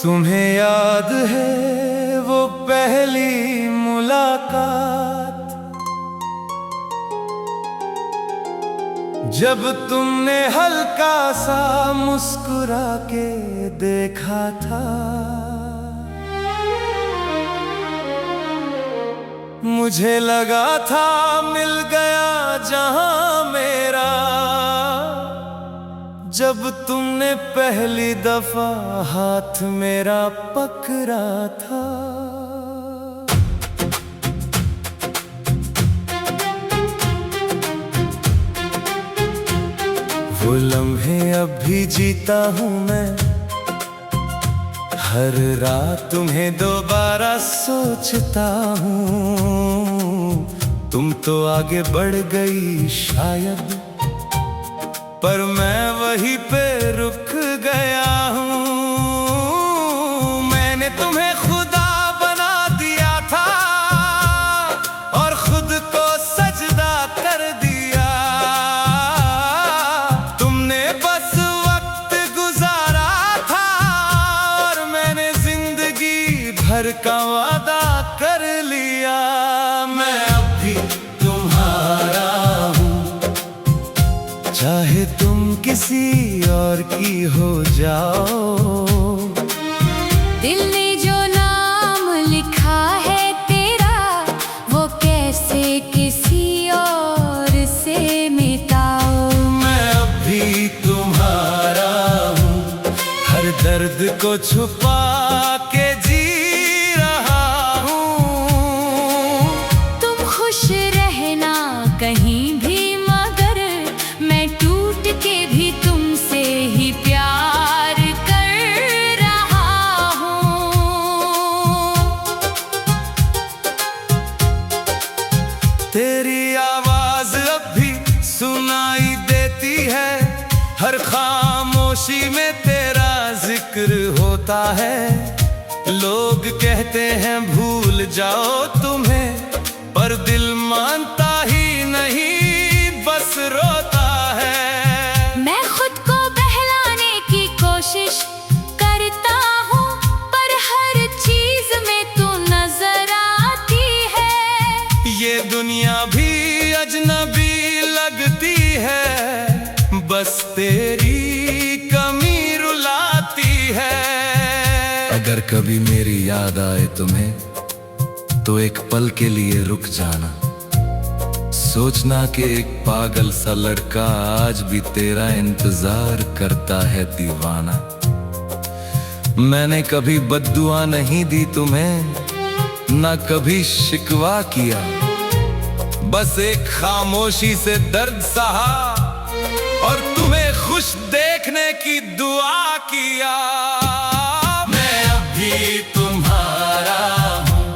तुम्हें याद है वो पहली मुलाकात, जब तुमने हल्का सा मुस्कुरा के देखा था। मुझे लगा था मिल गया जहां मेरा, जब तुमने पहली दफा हाथ मेरा पकड़ा था। वो लम्हे अब भी जीता हूँ मैं, हर रात तुम्हें दोबारा सोचता हूँ। तुम तो आगे बढ़ गई शायद, पर मैं वहीं पे रुक गया हूँ। मैंने तुम्हें खुदा बना दिया था और खुद को सजदा कर दिया। तुमने बस वक्त गुजारा था और मैंने जिंदगी भर का वादा कर लिया। मैं अब भी तुम्हारा हूँ, चाहे तुम किसी और की हो जाओ। दिल ने जो नाम लिखा है तेरा, वो कैसे किसी और से मिटाओ। मैं अब भी तुम्हारा हूँ, हर दर्द को छुपा के जी रहा हूँ। तुम खुश रहना कहीं भी, मगर मैं टूट के भी तुमसे ही प्यार कर रहा हूँ। तेरी आवाज अब भी सुनाई देती है, हर खामोशी में तेरा जिक्र होता है। लोग कहते हैं भूल जाओ तुम्हें, पर दिल मानता ही नहीं, बस रोता है। मैं खुद को बहलाने की कोशिश करता हूँ, पर हर चीज में तू नजर आती है। ये दुनिया भी अजनबी लगती है, बस तेरी कमी रुलाती है। अगर कभी मेरी याद आए तुम्हें, तो एक पल के लिए रुक जाना। सोचना कि एक पागल सा लड़का आज भी तेरा इंतजार करता है दीवाना। मैंने कभी बद्दुआ नहीं दी तुम्हें, ना कभी शिकवा किया, बस एक खामोशी से दर्द सहा और तुम्हें खुश देखने की दुआ किया। मैं अब भी तुम्हारा हूँ,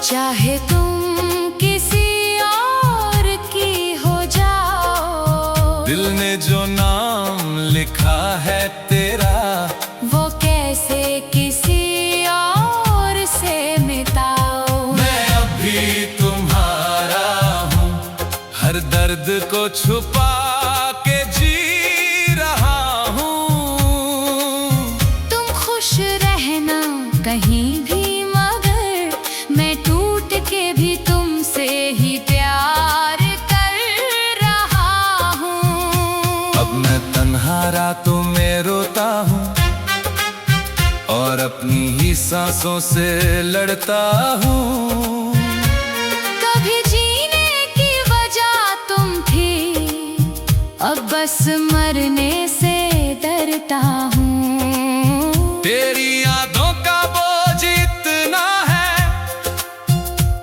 चाहे तुम किसी और की हो जाओ। दिल ने जो नाम लिखा है तेरा, वो कैसे किसी और से मिटाओ। मैं अब भी तुम्हारा हूँ, हर दर्द को छुपा के जी रहा हूँ। तुम खुश रहना कहीं भी, मगर मैं टूट के भी तुमसे ही प्यार कर रहा हूँ। अब मैं तन्हा रातों में रोता हूँ और अपनी ही सांसों से लड़ता हूँ। कभी जीने की वजह तुम थी, अब बस मरने से डरता हूँ। तेरी यादों का बोझ इतना है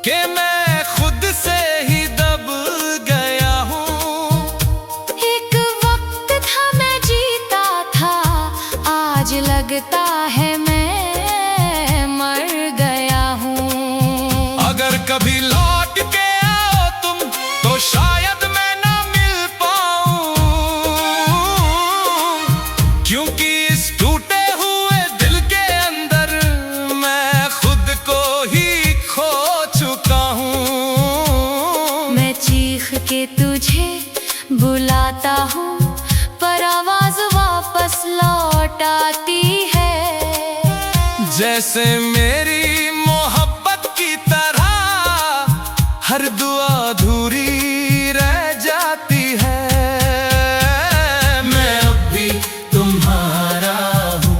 कि मैं खुद से ही दब गया हूँ। एक वक्त था मैं जीता था, आज लगता है मैं मर गया हूँ। अगर कभी लौट के आओ तुम, तो शायद मैं ना मिल पाऊँ, क्योंकि इस टूटे हुए दिल के अंदर मैं खुद को ही खो चुका हूँ। मैं चीख के तुझे बुलाता हूँ, पर आवाज वापस लौट आती है। तुमसे मेरी मोहब्बत की तरह हर दुआ अधूरी रह जाती है। मैं अब भी तुम्हारा हूँ,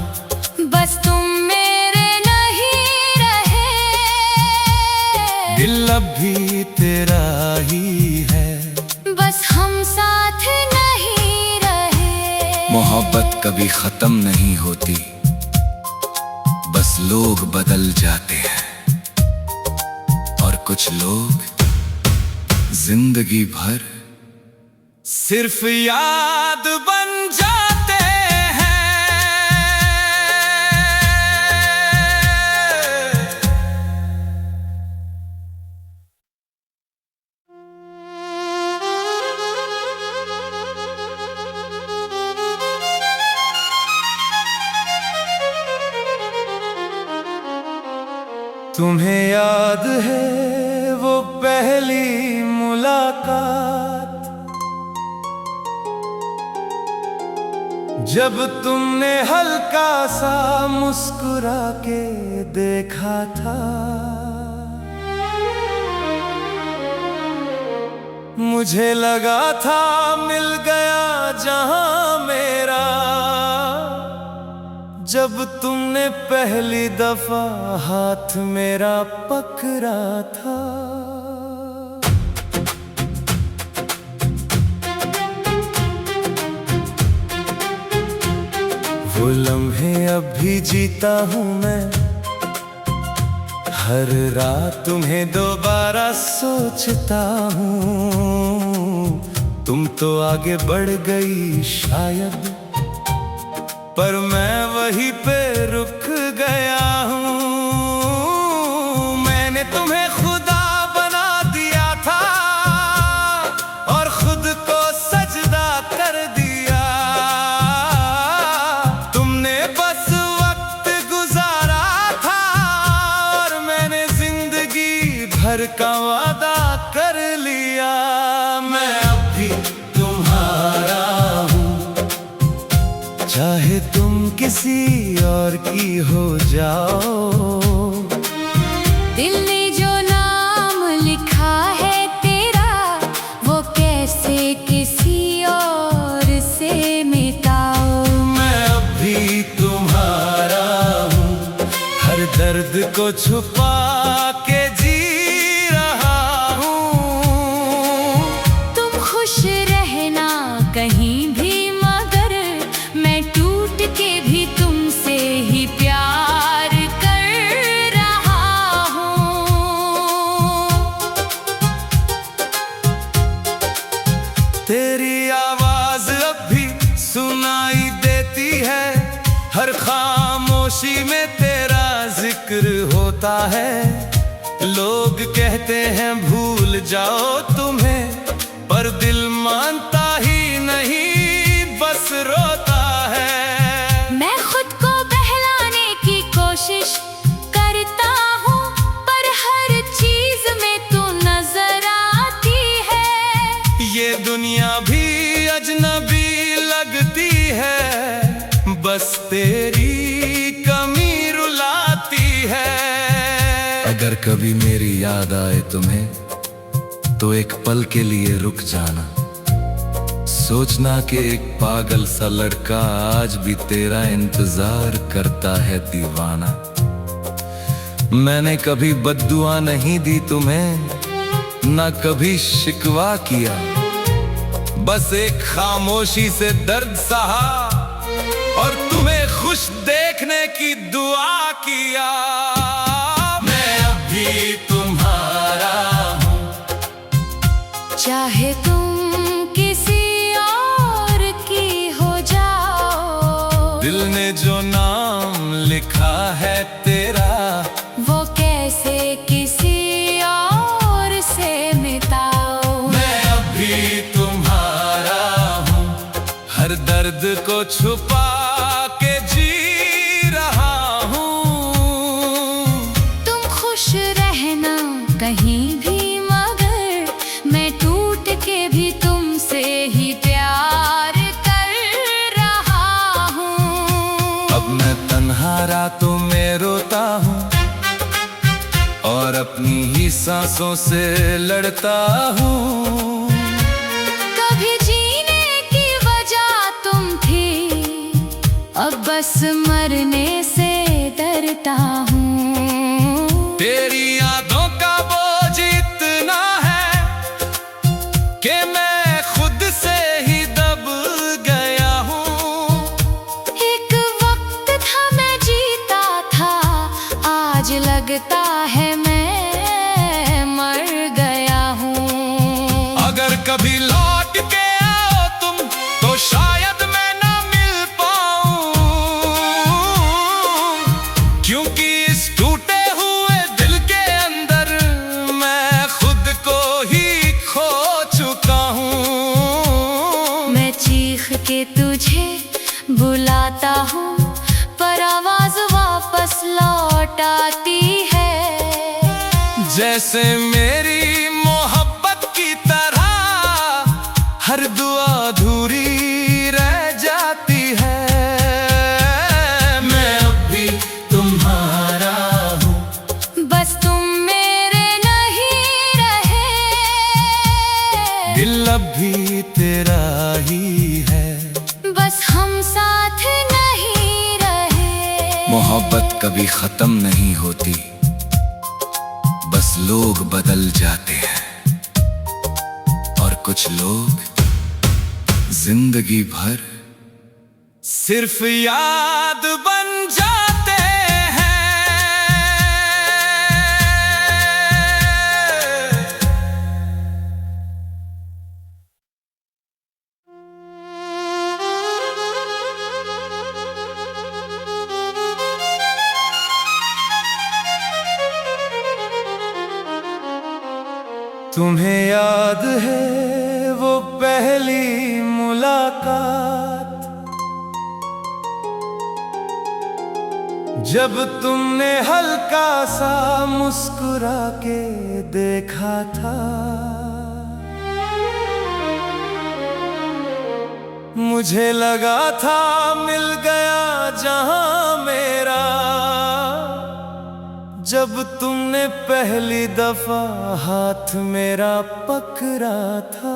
बस तुम मेरे नहीं रहे। दिल अब भी तेरा ही है, बस हम साथ नहीं रहे। मोहब्बत कभी खत्म नहीं होती, बस लोग बदल जाते हैं। और कुछ लोग जिंदगी भर सिर्फ याद बन जाते हैं। तुम्हें याद है वो पहली मुलाकात, जब तुमने हल्का सा मुस्कुरा के देखा था। मुझे लगा था मिल गया जहां मेरा, जब तुमने पहली दफा हाथ मेरा पकड़ा था। वो लम्हे अब भी जीता हूँ मैं, हर रात तुम्हें दोबारा सोचता हूँ। तुम तो आगे बढ़ गई शायद, पर मैं वहीं पे रुक गया हूँ। मैंने तुम्हें खुदा बना दिया था और खुद को सजदा कर दिया। तुमने बस वक्त गुजारा था और मैंने जिंदगी भर का वादा कर लिया। मैं अब भी तुम्हारा हूँ, चाहे तुम किसी और की हो जाओ। दिल ने जो नाम लिखा है तेरा, वो कैसे किसी और से मिटाओ। मैं अब भी तुम्हारा हूँ, हर दर्द को छुपा के जी रहा हूँ। तुम खुश रहना कहीं भी, मगर मैं टूट के भी तुमसे ही प्यार कर रहा हूँ। तेरी आवाज अब भी सुनाई देती है, हर खामोशी में तेरा जिक्र होता है। लोग कहते हैं भूल जाओ तुम्हें, पर दिल मानता ही नहीं, बस रोता है। मैं खुद को बहलाने की कोशिश करता हूँ, पर हर चीज में तू नजर आती है। ये दुनिया भी अजनबी लगती है, बस तेरी कमी रुलाती है। अगर कभी मेरी याद आए तुम्हें, तो एक पल के लिए रुक जाना। सोचना कि एक पागल सा लड़का आज भी तेरा इंतजार करता है दीवाना। मैंने कभी बद्दुआ नहीं दी तुम्हें, ना कभी शिकवा किया, बस एक खामोशी से दर्द सहा और तुम्हें खुश देखने की दुआ किया। मैं अब भी तुम्हारा हूँ, चाहे तुम किसी और की हो जाओ। दिल ने जो नाम लिखा है तेरा, वो कैसे किसी और से मिटाओ। मैं अब भी तुम्हारा हूँ, हर दर्द को छुपा के जी रहा हूँ। तुम खुश रहना कहीं भी, मगर मैं टूट के भी तुमसे ही प्यार कर रहा हूँ। अब मैं तन्हा रातों में रोता हूँ, और अपनी ही सांसों से लड़ता हूँ। कभी जीने की वजह तुम थी, अब बस मरने से डरता हूँ। तेरी यादों का बोझ इतना है कि मैं खुद से ही दब गया हूँ। एक वक्त था मैं जीता था, आज लगता है मैं मर गया हूँ। अगर कभी लौट के आओ तुम तो शायद मैं ना मिल पाऊँ, क्योंकि इस टूटे हुए दिल के अंदर मैं खुद को ही खो चुका हूँ। मैं चीख के तुझे बुलाता हूँ, पर आवाज वापस लौट आती है। जैसे मेरी मोहब्बत की तरह हर दुआ अधूरी रह जाती है। मैं अब भी तुम्हारा हूँ, बस तुम मेरे नहीं रहे। दिल अब भी तेरा ही है, बस हम साथ नहीं रहे। मोहब्बत कभी खत्म नहीं होती, बस लोग बदल जाते हैं। और कुछ लोग जिंदगी भर सिर्फ याद बन जाते हैं। तुम्हें याद है वो पहली मुलाकात, जब तुमने हल्का सा मुस्कुरा के देखा था। मुझे लगा था मिल गया जहां मेरा, जब तुमने पहली दफा हाथ मेरा पकड़ा था।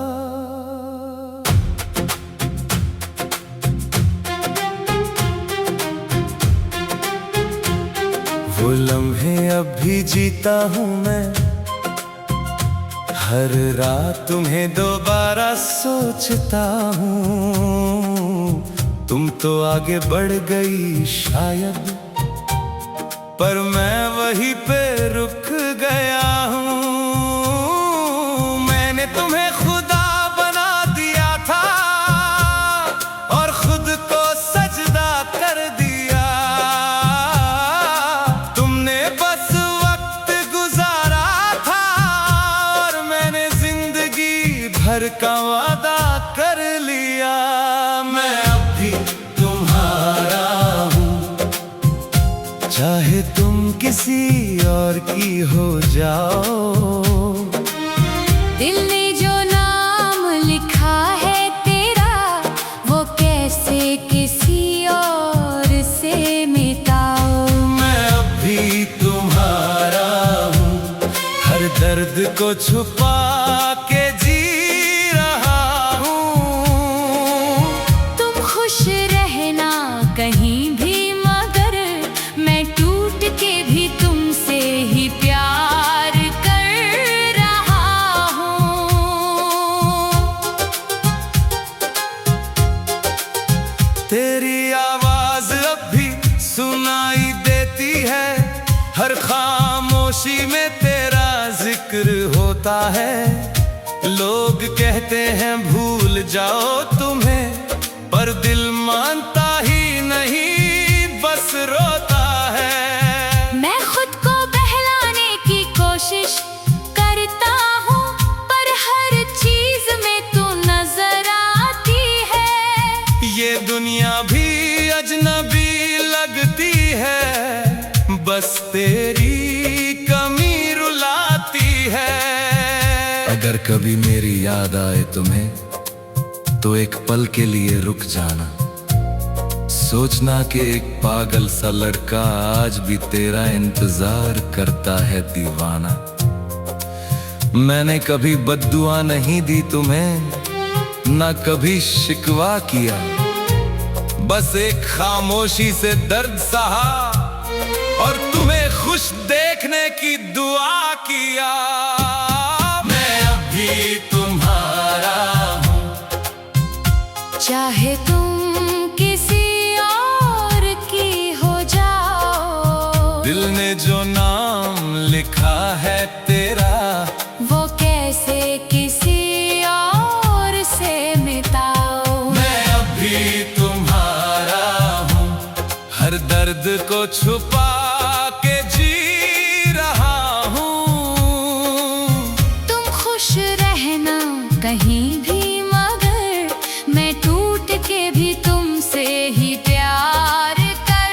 वो लम्हे अब भी जीता हूँ मैं, हर रात तुम्हें दोबारा सोचता हूँ। तुम तो आगे बढ़ गई शायद, पर मैं वहीं पे रुक गया हूँ। मैंने तुम्हें खुदा बना दिया था और खुद को सजदा कर दिया। तुमने बस वक्त गुजारा था और मैंने जिंदगी भर का वादा कर लिया। मैं अब भी तुम्हारा हूँ, चाहे तुम किसी और की हो जाओ। दिल ने जो नाम लिखा है तेरा, वो कैसे किसी और से मिटाओ। मैं अब भी तुम्हारा हूँ, हर दर्द को छुपा के जी रहा हूँ। तुम खुश रहना कहीं भी, मगर मैं टूट के भी तुमसे ही प्यार कर रहा हूँ। तेरी आवाज अब भी सुनाई देती है, हर खामोशी में तेरा जिक्र होता है। लोग कहते हैं भूल जाओ तुम्हें, पर दिल मानता ही नहीं, बस रोता है। मैं खुद को बहलाने की कोशिश करता हूँ, पर हर चीज में तू नजर आती है। ये दुनिया भी अजनबी लगती है, बस तेरी कमी रुलाती है। अगर कभी मेरी याद आए तुम्हें तो एक पल के लिए रुक जाना, सोचना कि एक पागल सा लड़का आज भी तेरा इंतजार करता है दीवाना। मैंने कभी बद्दुआ नहीं दी तुम्हें, ना कभी शिकवा किया, बस एक खामोशी से दर्द सहा और तुम्हें खुश देखने की दुआ किया। मैं अभी तुम्हारा हूँ, चाहे तुम किसी और की हो जाओ। दिल ने जो नाम लिखा है तेरा, वो कैसे किसी और से मिटाओ। मैं अभी तुम्हारा हूँ, हर दर्द को छुपा के जी रहा हूँ। तुम खुश रहना कहीं भी, मगर मैं टूट के भी तुमसे ही प्यार कर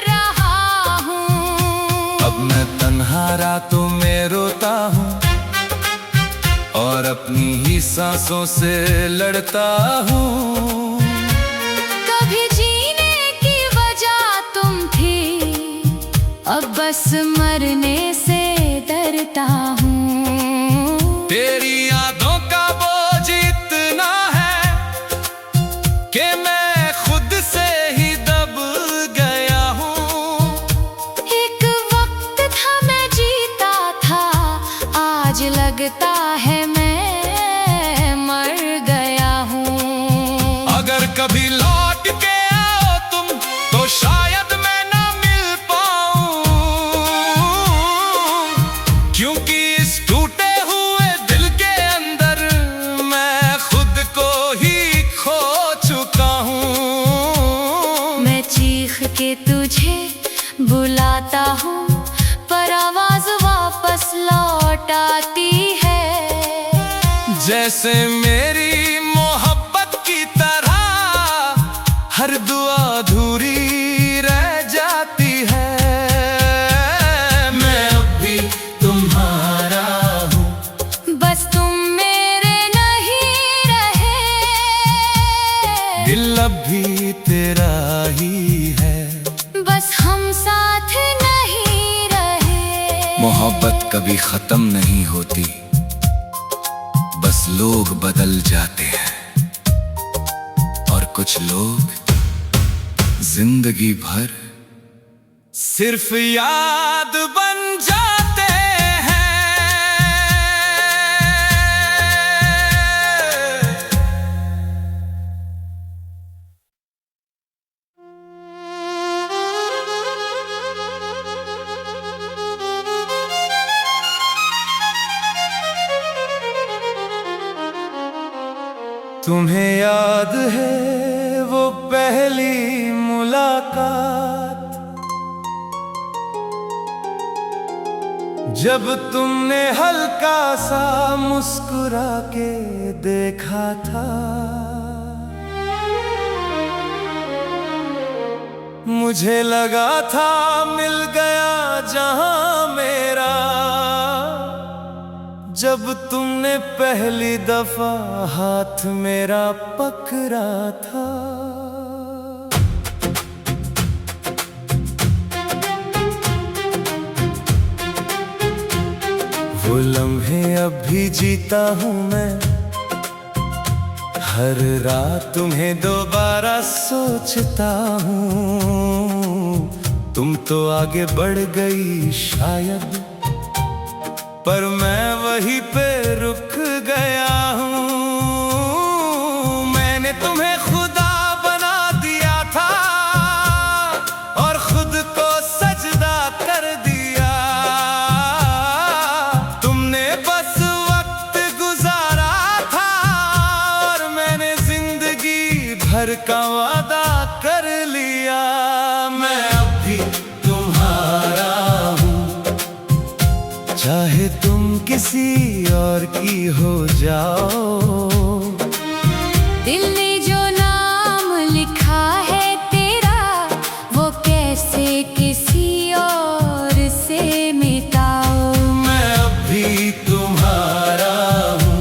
रहा हूँ। अब मैं तन्हा रातों में रोता हूँ और अपनी ही सांसों से लड़ता हूँ। कभी जीने की वजह तुम थी, अब बस मरने से डरता हूँ। तेरी यादों का बोझ इतना है कि मैं खुद से ही दब गया हूँ। एक वक्त था मैं जीता था, आज लगता है मैं मर गया हूँ। अगर कभी लौट के आओ तुम तो शायद मैं ना मिल पाऊं, क्योंकि इस टूटे हुए दिल के अंदर मैं खुद को ही खो चुका हूँ। मैं चीख के तुझे बुलाता हूँ, पर आवाज वापस लौट आती है। जैसे मेरी मोहब्बत की तरह हर दुआ अधूरी रह जाती है। मैं अभी तुम्हारा हूँ, बस तुम मेरे नहीं रहे। दिल अभी तेरा ही है, बस हम साथ नहीं रहे। मोहब्बत कभी खत्म नहीं होती, बस लोग बदल जाते हैं और कुछ लोग जिंदगी भर सिर्फ याद बन जाते हैं। तुम्हें याद है वो पहली मुलाकात, जब तुमने हल्का सा मुस्कुरा के देखा था। मुझे लगा था मिल गया जहां मेरा, जब तुमने पहली दफा हाथ मेरा पकड़ा था। वो लम्हे अब भी जीता हूँ मैं, हर रात तुम्हें दोबारा सोचता हूँ। तुम तो आगे बढ़ गई शायद, पर मैं वहीं पे रुक गया हूँ। मैंने तुम्हें खुदा बना दिया था और खुद को सजदा कर दिया। तुमने बस वक्त गुजारा था और मैंने जिंदगी भर का वादा कर लिया। मैं अभी तुम्हारा हूँ, चाहे तुम किसी और की हो जाओ। दिल ने जो नाम लिखा है तेरा, वो कैसे किसी और से मिटाओ। मैं अभी तुम्हारा हूँ,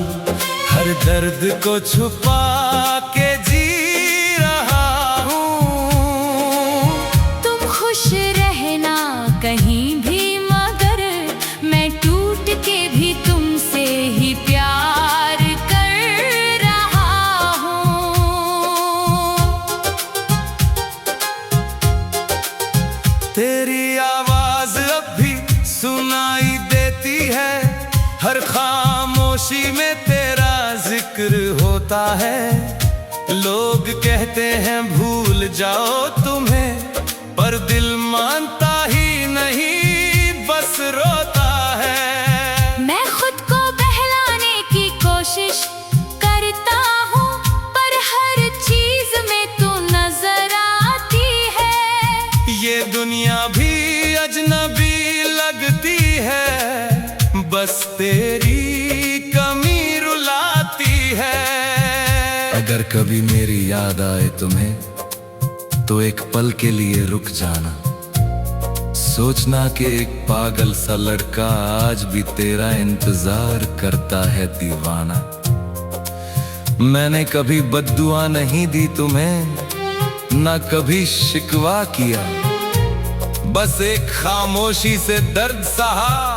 हर दर्द को छुपा के जी रहा हूँ। सुनाई देती है, हर खामोशी में तेरा जिक्र होता है। लोग कहते हैं भूल जाओ तुम्हें, पर दिल मानता ही नहीं, बस रोता है। मैं खुद को बहलाने की कोशिश करता हूँ, पर हर चीज में तू नजर आती है। ये दुनिया भी अजनबी लगती है, बस तेरी कमी रुलाती है। अगर कभी मेरी याद आए तुम्हें, तो एक पल के लिए रुक जाना। सोचना कि एक पागल सा लड़का आज भी तेरा इंतजार करता है दीवाना। मैंने कभी बद्दुआ नहीं दी तुम्हें, ना कभी शिकवा किया, बस एक खामोशी से दर्द सहा।